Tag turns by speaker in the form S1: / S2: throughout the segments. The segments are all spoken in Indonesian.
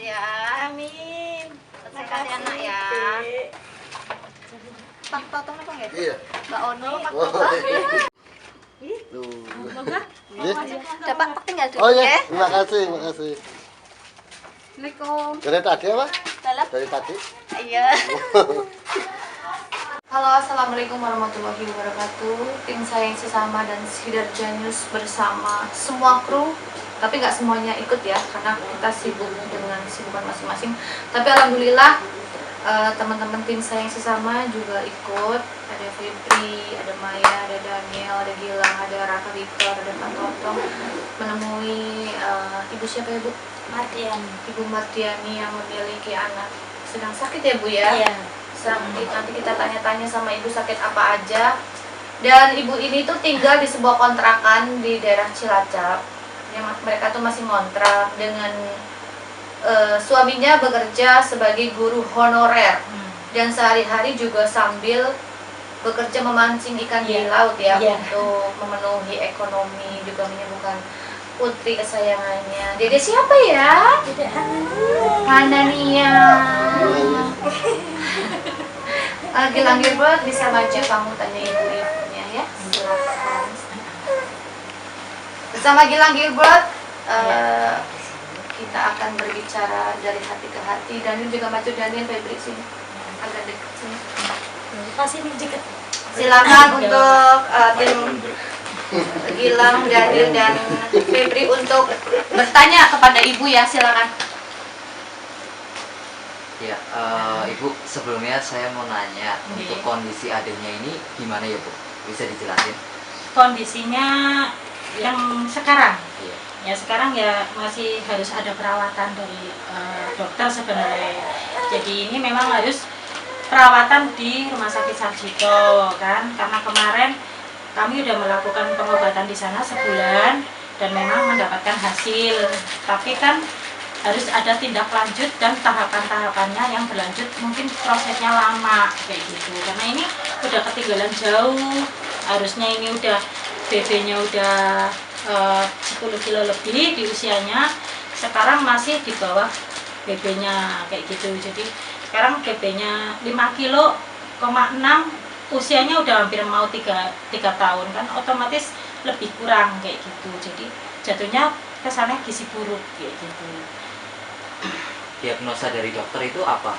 S1: ya.
S2: Amin.
S1: Sehat ya nak ya. Pak potong apa nggak?
S3: Iya.
S1: Mbak Ono pak
S3: Oh,
S1: potong. Dapat pak tinggal dulu
S3: oh
S1: ya.
S3: ya, terima kasih, terima kasih.
S1: Assalamualaikum.
S3: Dari tadi apa?
S1: Dalam.
S3: Dari tadi?
S1: Iya. Halo, assalamualaikum warahmatullahi wabarakatuh. Tim saya yang sesama dan Sidarja News bersama semua kru. Tapi nggak semuanya ikut ya, karena kita sibuk dengan sibukan masing-masing. Tapi alhamdulillah teman-teman tim saya yang sesama juga ikut. Ada Febri, ada Maya, ada Daniel, ada Gilang, ada Raka Victor, ada Pak Totong menemui ibu siapa ya Bu?
S2: Mardiani.
S1: Ibu Mardiani yang memiliki anak sedang sakit ya Bu ya?
S2: Iya.
S1: Sakit, nanti kita tanya-tanya sama ibu sakit apa aja. Dan ibu ini tuh tinggal di sebuah kontrakan di daerah Cilacap. Yang mereka tuh masih ngontrak dengan suaminya bekerja sebagai guru honorer dan sehari-hari juga sambil bekerja memancing ikan di laut ya untuk memenuhi ekonomi, juga menyembuhkan putri kesayangannya. Dede siapa ya?
S2: Dede
S1: Hanania. Gilang Gilbert bisa maju, kamu tanya ibu-ibunya ya. Silakan. Bersama Gilang Gilbert kita akan berbicara dari hati ke hati. Daniel juga maju, Daniel Febri sini agak dekat sini.
S2: Pasti dikit.
S1: Silakan untuk tim Gilang, Daniel dan Febri untuk bertanya kepada ibu ya, silakan.
S4: Ya, Ibu, sebelumnya saya mau nanya untuk kondisi adiknya ini gimana ya Bu? Bisa dijelasin?
S2: Kondisinya yang sekarang?
S4: Iya.
S2: Ya sekarang ya masih harus ada perawatan dari dokter sebenarnya. Jadi ini memang harus perawatan di Rumah Sakit Sarjito kan, karena kemarin kami udah melakukan pengobatan di sana sebulan dan memang mendapatkan hasil. Tapi kan harus ada tindak lanjut dan tahapan-tahapannya yang berlanjut, mungkin prosesnya lama kayak gitu. Karena ini udah ketinggalan jauh, harusnya ini udah BB-nya udah 10 kilo lebih di usianya, sekarang masih di bawah BB-nya kayak gitu. Jadi sekarang BB-nya 5 kilo, 6, usianya udah hampir mau 3 tahun kan, otomatis lebih kurang kayak gitu. Jadi jatuhnya kesannya gizi buruk kayak gitu.
S4: Diagnosa dari dokter itu apa?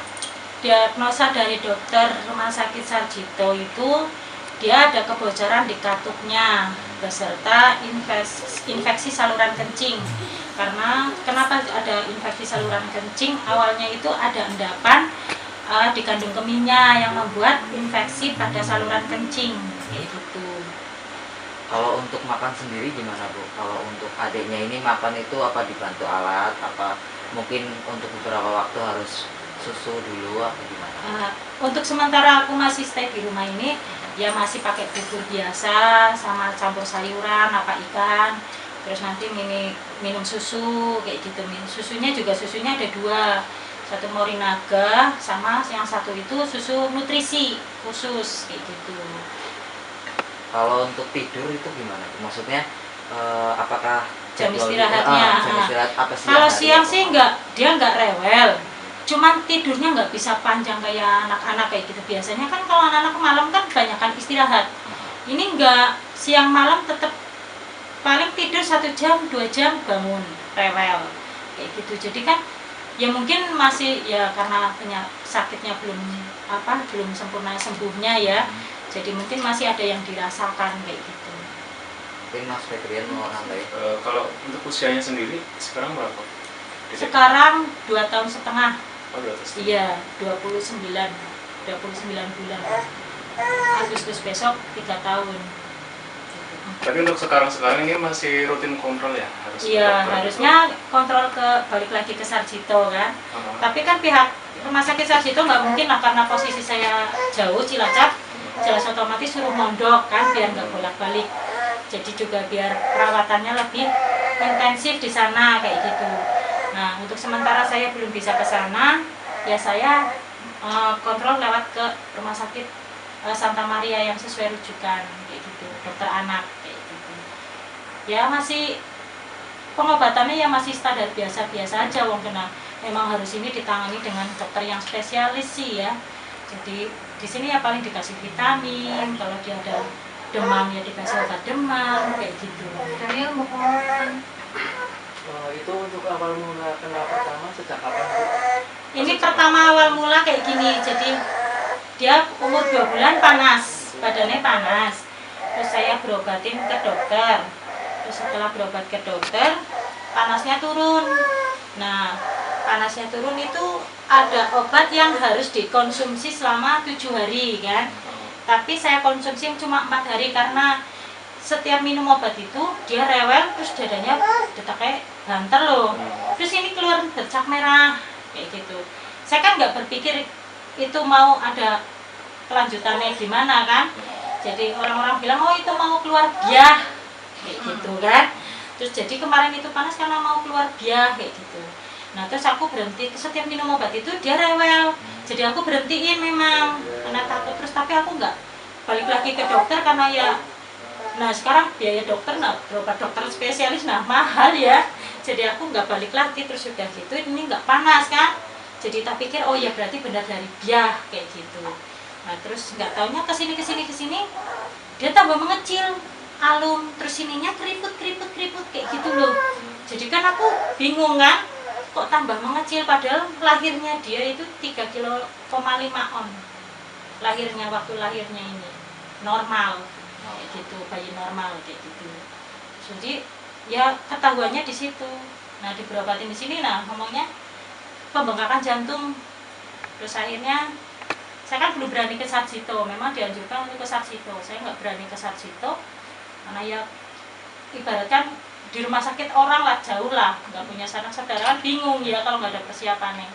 S2: Diagnosa dari dokter Rumah Sakit Sarjito itu dia ada kebocoran di katupnya beserta infeksi saluran kencing. Karena kenapa ada infeksi saluran kencing? Awalnya itu ada endapan di kandung kemihnya yang membuat infeksi pada saluran kencing kayak gitu.
S4: Kalau untuk makan sendiri gimana Bu? Kalau untuk adiknya ini makan itu apa dibantu alat? Apa mungkin untuk beberapa waktu harus susu dulu atau gimana?
S2: Untuk sementara aku masih stay di rumah ini, ya masih pakai bubur biasa sama campur sayuran, apa ikan, terus nanti minum susu kayak gitu. Susunya ada 2, satu Morinaga sama yang satu itu susu nutrisi khusus kayak gitu.
S4: Kalau untuk tidur itu gimana? Maksudnya apakah
S2: jam istirahatnya?
S4: Jam istirahat apa sih?
S2: Kalau siang sih dia nggak rewel, cuman tidurnya nggak bisa panjang kayak anak-anak kayak gitu. Biasanya kan kalau anak-anak malam kan kebanyakan istirahat. Ini nggak, siang malam tetap paling tidur 1 jam 2 jam bangun rewel kayak gitu. Jadi kan ya mungkin masih ya karena sakitnya belum sempurna sembuhnya ya. Jadi mungkin masih ada yang dirasakan kayak gitu.
S4: Mungkin Mas Febrian mau nambahin?
S5: Kalau untuk usianya sendiri sekarang berapa?
S2: Sekarang 2,5 tahun.
S5: Oh, 2 tahun.
S2: Iya, 29 bulan. Agustus besok 3 tahun.
S5: Tapi untuk sekarang ini masih rutin kontrol ya?
S2: Iya, harusnya kontrol balik lagi ke Sarjito kan. Tapi kan pihak Rumah Sakit Sarjito nggak mungkin lah, karena posisi saya jauh Cilacap, jelas otomatis suruh mondok kan biar nggak bolak-balik. Jadi juga biar perawatannya lebih intensif di sana kayak gitu. Nah, untuk sementara saya belum bisa ke sana, ya saya kontrol lewat ke Rumah Sakit Santa Maria yang sesuai rujukan kayak gitu, dokter anak kayak gitu. Ya masih pengobatannya ya masih standar biasa-biasa aja, wong kena memang harus ini ditangani dengan dokter yang spesialis sih ya. Jadi di sini ya paling dikasih vitamin, kalau dia ada demam ya dikasih obat demam kayak gitu.
S1: Daniel mohon.
S4: Itu untuk awal mula kena pertama sejak kapan Bu?
S2: Ini pertama awal mula kayak gini, jadi dia umur 2 bulan panas, badannya panas. Terus saya berobatin ke dokter. Terus setelah berobat ke dokter, panasnya turun. Nah, panasnya turun itu ada obat yang harus dikonsumsi selama 7 hari kan. Tapi saya konsumsi cuma 4 hari karena setiap minum obat itu dia rewel, terus dadanya detaknya banter loh. Terus ini keluar bercak merah kayak gitu. Saya kan nggak berpikir itu mau ada kelanjutannya gimana kan. Jadi orang-orang bilang oh itu mau keluar biah kayak gitu kan. Terus jadi kemarin itu panas karena mau keluar biah kayak gitu. Nah terus aku berhenti, setiap minum obat itu dia rewel. Jadi aku berhentiin memang karena takut. Terus tapi aku nggak balik lagi ke dokter karena ya, nah sekarang biaya dokter, nah berobat dokter spesialis nah mahal ya. Jadi aku nggak balik lagi. Terus sudah gitu ini nggak panas kan. Jadi tak pikir oh ya berarti benar dari biah kayak gitu. Nah terus nggak taunya kesini dia tambah mengecil, alum, terus ininya keriput kayak gitu loh. Jadi kan aku bingung kan, kok tambah mengecil padahal lahirnya dia itu 3,5 kilo on. Lahirnya waktu lahirnya ini normal kayak gitu, bayi normal kayak gitu. Jadi ya ketahuannya di situ. Nah diberobatin di sini, nah ngomongnya pembengkakan jantung. Terus akhirnya saya kan belum berani ke Sarjito, memang dianjurkan untuk ke Sarjito. Saya nggak berani ke Sarjito karena ya ibaratkan di rumah sakit orang lah, jauh lah, nggak punya sanak saudara kan bingung ya kalau nggak ada persiapannya.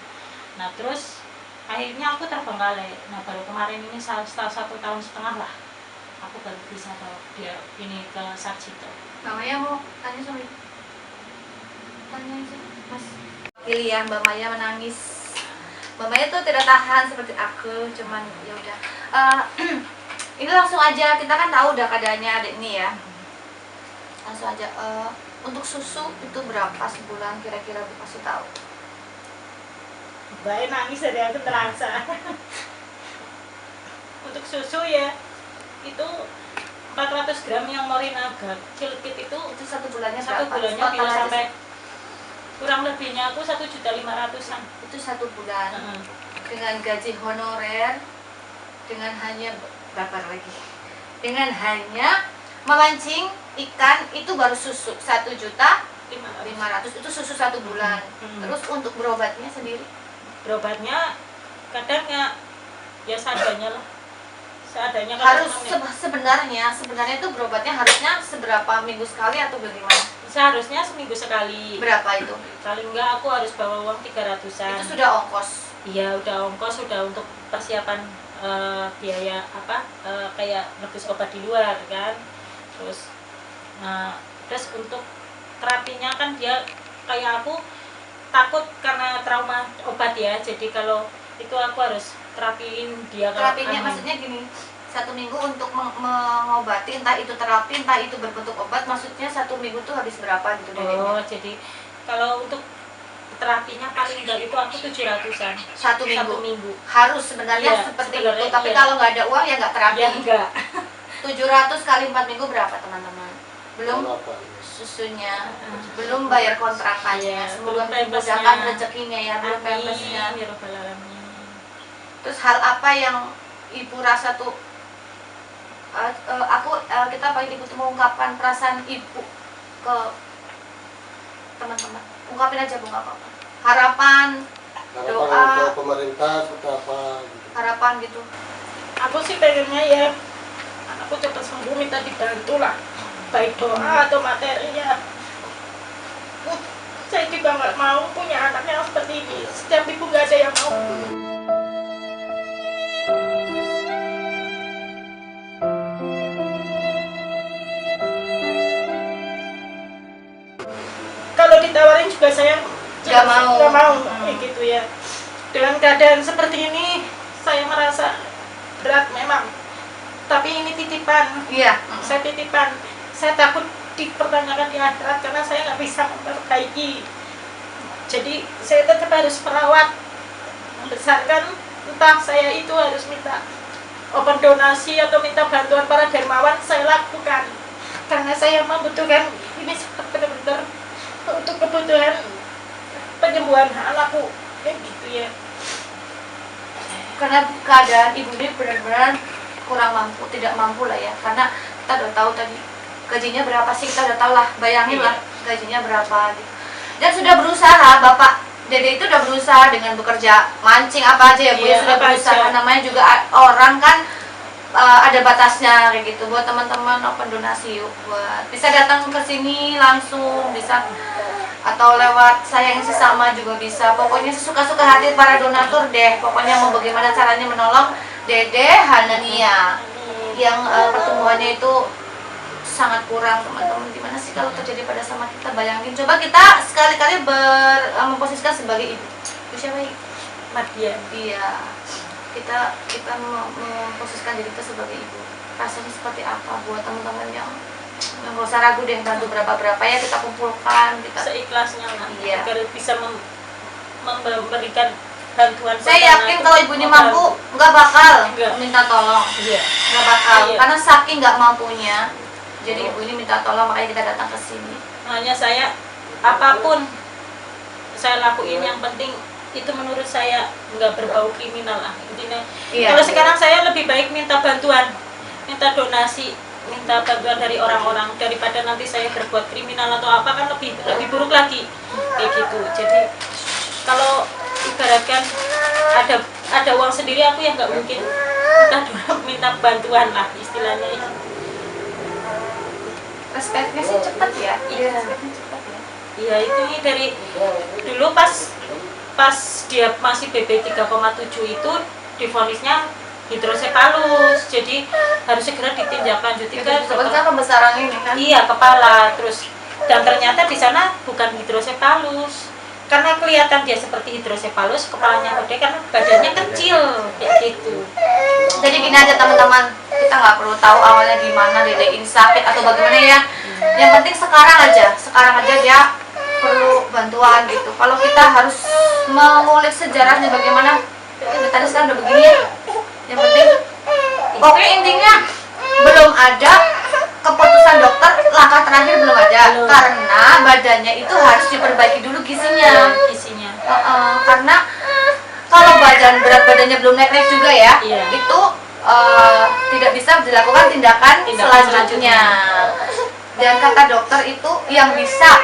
S2: Nah terus akhirnya aku terbengkalai. Nah baru kemarin ini setelah 1,5 tahun lah aku baru bisa bawa dia ini ke Sarjito.
S1: Namanya mau tanya sama ibu. Tanya aja, Mas. Pilih ya, Mbak Maya menangis. Mbak Maya tuh tidak tahan seperti aku, cuman ya udah. Ini langsung aja, kita kan tahu udah keadaannya adik ini ya. Langsung aja. Untuk susu itu berapa sebulan kira-kira Bu kasih tahu?
S2: Baik nangis dari aku terasa. Untuk susu ya itu 400 gram yang Morinaga Kilkit itu
S1: Itu 1 bulannya
S2: satu
S1: berapa?
S2: bulannya
S1: Total
S2: bisa
S1: aja
S2: sampai kurang lebihnya aku 1.500.000-an.
S1: itu 1 bulan. Dengan gaji honorer, dengan hanya bakar lagi, dengan hanya memancing ikan itu baru susu 1.500.000 itu susu 1 bulan. Terus untuk berobatnya sendiri
S2: Berobatnya kadang ya seadanya lah, seadanya.
S1: harus sebenarnya itu berobatnya harusnya seberapa minggu sekali atau bagaimana?
S2: Seharusnya seminggu sekali.
S1: Berapa itu?
S2: Paling enggak aku harus bawa uang 300-an.
S1: Itu sudah ongkos.
S2: Iya udah ongkos, sudah untuk persiapan biaya kayak nebus obat di luar kan. Terus untuk terapinya kan dia kayak aku takut karena trauma obat ya. Jadi kalau itu aku harus terapiin dia.
S1: Terapinya maksudnya gini, 1 minggu untuk mengobati, entah itu terapi entah itu berbentuk obat, maksudnya 1 minggu tuh habis berapa gitu
S2: Oh jadi kalau untuk terapinya paling enggak itu aku 700-an
S1: 1 minggu.
S2: 1 minggu
S1: Harus sebenarnya
S2: Iya,
S1: seperti
S2: sebenarnya
S1: itu, tapi
S2: iya.
S1: kalau nggak ada uang ya nggak terapi.
S2: ya enggak
S1: 700 kali 4 minggu berapa teman-teman? Belum
S3: Berapa?
S1: susunya, belum bayar kontrakannya.
S2: Iya,
S1: Semoga
S2: belum pampasnya.
S1: dimudahkan rezekinya ya, belum
S2: Amin,
S1: pampasnya.
S2: ya Rabbal Alamin.
S1: Terus hal apa yang ibu rasa tuh kita paling ibu tuh mengungkapkan perasaan ibu ke teman-teman, ungkapin aja Bu, nggak apa-apa. Harapan Doa.
S3: Ke pemerintah seperti apa gitu.
S1: harapan gitu.
S2: Aku sih pengennya ya anakku cepat sembuh, minta dibantu lah, baik doa atau materi ya. Saya juga nggak mau punya anak yang seperti ini. Setiap ibu nggak ada yang mau. Kalau ditawarin juga saya
S1: Nggak mau.
S2: nggak mau kayak gitu ya. Dengan keadaan seperti ini saya merasa berat memang, tapi ini titipan.
S1: Iya.
S2: Saya titipan, saya takut dipertanyakan di akhirat karena saya nggak bisa memperbaiki Jadi saya tetap harus merawat, membesarkan. Entah saya itu harus minta open donasi atau minta bantuan para dermawan, saya lakukan karena saya membutuhkan ini benar-benar untuk kebutuhan penyembuhan anakku, kayak gitu ya.
S1: Karena keadaan ibu ini benar-benar kurang mampu, tidak mampu lah ya, karena kita udah tahu tadi gajinya berapa sih, kita udah tahu lah, bayangin lah gajinya berapa gitu. Dan sudah berusaha, Bapak Dede itu udah berusaha dengan bekerja mancing apa aja ya Bu, ya sudah berusaha. Namanya juga orang kan ada batasnya kayak gitu. Buat teman-teman open donasi yuk, buat bisa datang ke sini langsung, bisa atau lewat saya yang sesama juga bisa. Pokoknya sesuka-suka hati para donatur deh. Pokoknya mau bagaimana caranya menolong Dede Hanania yang pertumbuhannya itu sangat kurang, teman-teman. Gimana sih kalau terjadi pada sama kita? Bayangin, coba kita sekali-kali memposisikan sebagai ibu. Itu siapa?
S2: Madia.
S1: Iya, kita memposisikan diri kita sebagai ibu. Rasanya seperti apa buat teman-teman yang nggak usah ragu deh, bantu berapa ya kita kumpulkan, kita
S2: seikhlasnya lah,
S1: iya,
S2: agar bisa memberikan bantuan.
S1: Saya yakin kalau ibu ini mampu, nggak bakal minta tolong,
S2: iya,
S1: nggak bakal,
S2: iya,
S1: karena saking nggak mampunya. Jadi ibu ini minta tolong, makanya kita datang ke sini.
S2: Makanya saya apapun saya lakuin, yang penting itu menurut saya nggak berbau kriminal lah intinya.
S1: Iya.
S2: Kalau sekarang saya lebih baik minta bantuan, minta donasi, minta bantuan dari orang-orang daripada nanti saya berbuat kriminal atau apa, kan lebih buruk lagi kayak gitu. Jadi kalau ibaratkan ada uang sendiri, aku yang nggak mungkin minta bantuan lah istilahnya itu.
S1: Respeknya sih cepet ya.
S2: Iya.
S1: Respeknya cepet ya.
S2: Iya, itu dari dulu pas dia masih BB 3,7 itu divonisnya hidrosefalus, jadi harus segera ditindaklanjuti ke
S1: Sebetulnya pembesaran ini kan.
S2: iya, kepala. Terus dan ternyata di sana bukan hidrosefalus, karena kelihatan dia seperti hidrosefalus, kepalanya gede karena badannya kecil kayak gitu.
S1: Jadi gini aja teman-teman, kita nggak perlu tahu awalnya gimana Dede ini sakit atau bagaimana ya. Yang penting sekarang aja dia perlu bantuan gitu. Kalau kita harus mengulik sejarahnya bagaimana, tadi sekarang udah begini ya. Yang penting, oke, intinya belum ada keputusan dokter, langkah terakhir belum ada, karena badannya itu harus diperbaiki dulu gizinya. Karena kalau berat badannya belum naik juga ya, itu tidak bisa dilakukan tindakan selanjutnya. Dan kata dokter itu yang bisa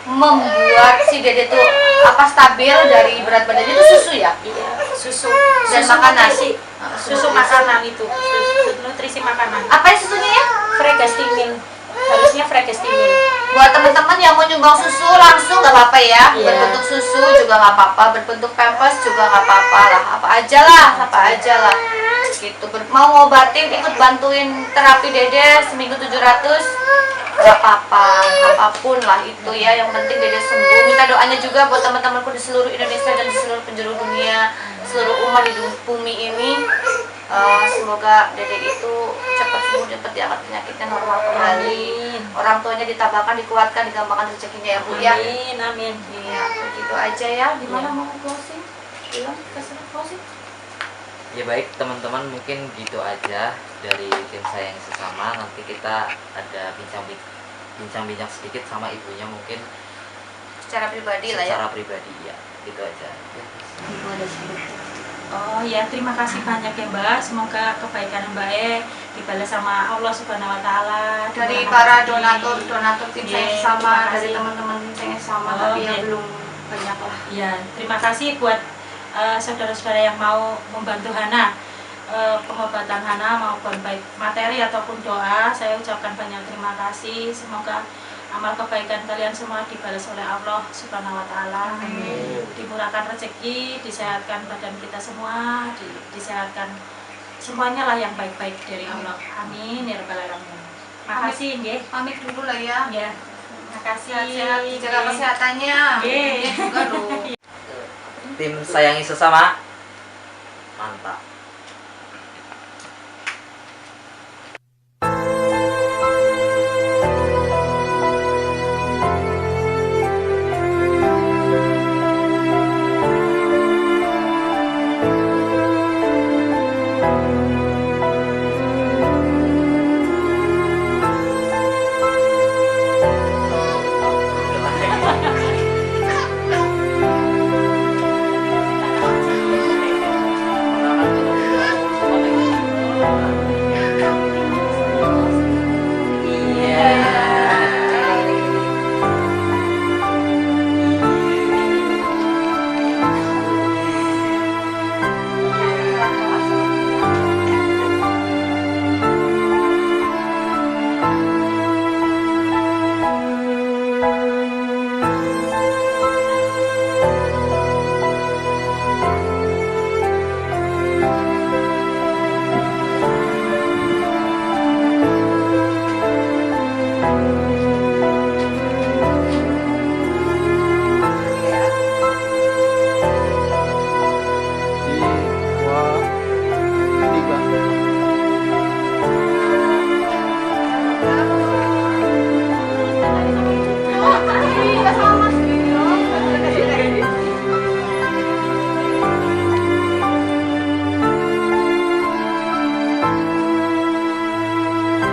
S1: membuat si Dede itu stabil dari berat badannya itu susu ya.
S2: Iya, susu
S1: dan makanan.
S2: Susu makanan itu, nutrisi makanan.
S1: Apa ya susunya ya?
S2: Fregastimin. Harusnya fregastimin.
S1: Buat teman-teman yang mau nyumbang susu langsung nggak apa-apa ya.
S2: Iya.
S1: Berbentuk susu juga nggak apa-apa, berbentuk pampers juga nggak apa-apa lah. Apa aja lah. Gitu. Mau ngobatin, ikut bantuin terapi Dede seminggu 700, nggak apa-apa, apapun lah itu ya. Yang penting Dede sembuh. Minta doanya juga buat teman-temanku di seluruh Indonesia dan di seluruh penjuru dunia, seluruh umat di bumi ini. Semoga Dede itu cepat sembuh, cepat diangkat penyakitnya normal kembali. Orang tuanya ditabahkan, dikuatkan, digampangkan rezekinya ya Bu ya.
S2: Amin.
S1: Iya, begitu aja ya. Gimana mau closing? Bilang kesan closing?
S4: Ya baik teman-teman, mungkin gitu aja dari tim saya yang sesama. Nanti kita ada bincang-bincang sedikit sama ibunya, mungkin
S1: Secara pribadi lah ya.
S4: secara pribadi ya, gitu aja.
S2: Oh ya, terima kasih banyak ya Mbak. Semoga kebaikan Mbak dibalas sama Allah Subhanahu Wa Taala.
S1: Dari para donatur tim saya
S2: Iya,
S1: sama,
S2: terima
S1: dari
S2: kasih.
S1: teman-teman tim saya sama,
S2: Oh,
S1: tapi yang
S2: iya.
S1: belum banyak lah.
S2: Ya, terima kasih buat saudara-saudara yang mau membantu Hana, pengobatan Hana maupun baik materi ataupun doa. Saya ucapkan banyak terima kasih. Semoga amal kebaikan kalian semua dibalas oleh Allah Subhanahu Wa Taala. Dimurahkan rezeki, disehatkan badan kita semua, disehatkan semuanya lah yang baik-baik dari Allah. Amin ya rabbal alamin. Makasih nggih.
S1: Pamit dulu lah ya.
S2: Ya. Makasih.
S1: Sehat-sehat, jaga kesehatannya.
S2: Nggih.
S1: Ibunya juga loh.
S4: Tim sayangi sesama, mantap.